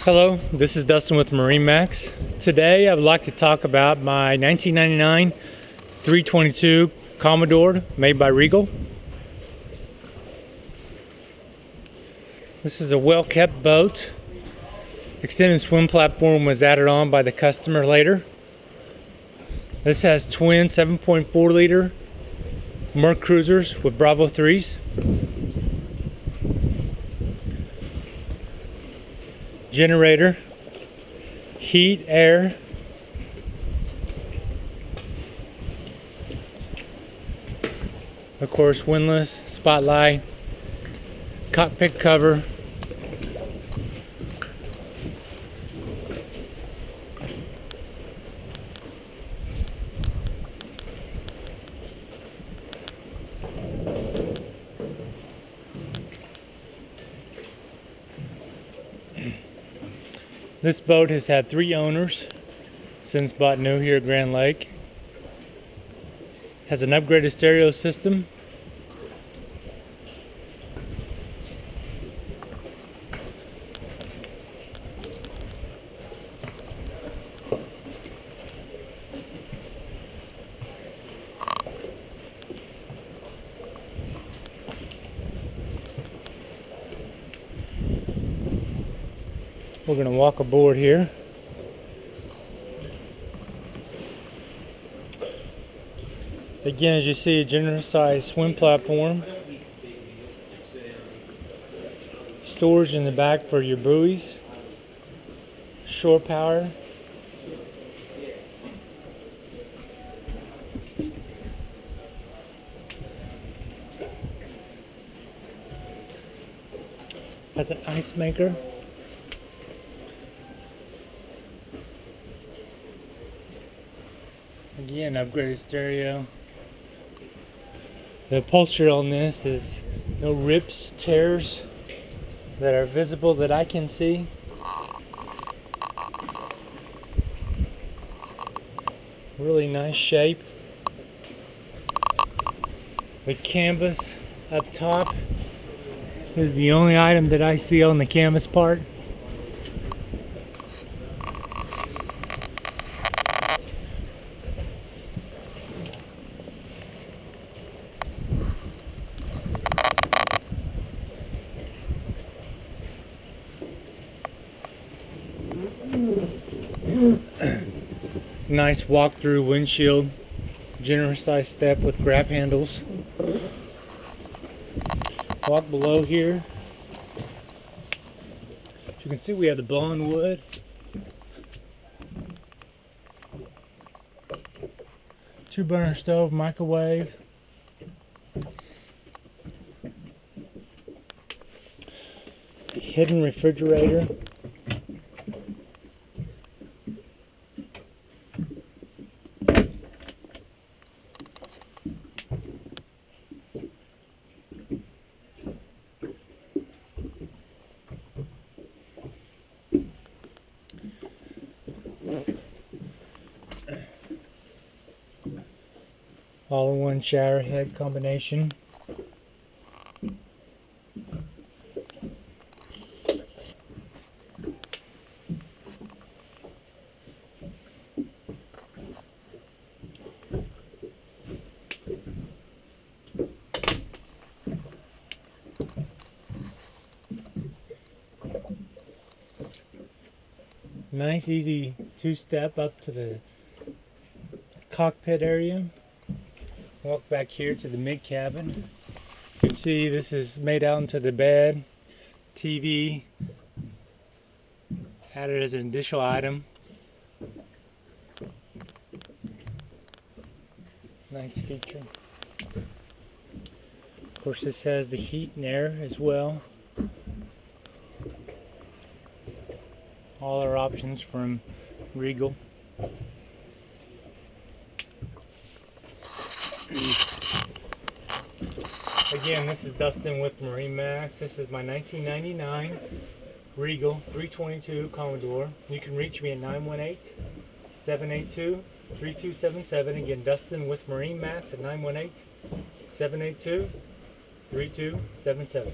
Hello, this is Dustin with Marine Max. Today I would like to talk about my 1999 322 Commodore made by Regal. This is a well-kept boat. Extended swim platform was added on by the customer later. This has twin 7.4 liter Merc cruisers with Bravo 3s. Generator, heat, air, of course windlass, spotlight, cockpit cover, This boat has had 3 owners since bought new here at Grand Lake. Has an upgraded stereo system. We're going to walk aboard here. Again, as you see, a generous sized swim platform. Storage in the back for your buoys. Shore power. Has an ice maker. Again, upgraded stereo. The upholstery on this is no rips, tears that are visible that I can see. Really nice shape. The canvas up top is the only item that I see on the canvas part. Nice walk-through windshield, generous size step with grab handles. Walk below here. As you can see, we have the blowing wood. Two-burner stove, microwave. Hidden refrigerator. All-in-one shower head combination. Nice easy 2-step up to the cockpit area. Walk back here to the mid cabin. You can see this is made out into the bed. TV added as an additional item. Nice feature. Of course, this has the heat and air as well. All our options from Regal. Again, this is Dustin with Marine Max. This is my 1999 Regal 322 Commodore. You can reach me at 918-782-3277. Again, Dustin with Marine Max at 918-782-3277.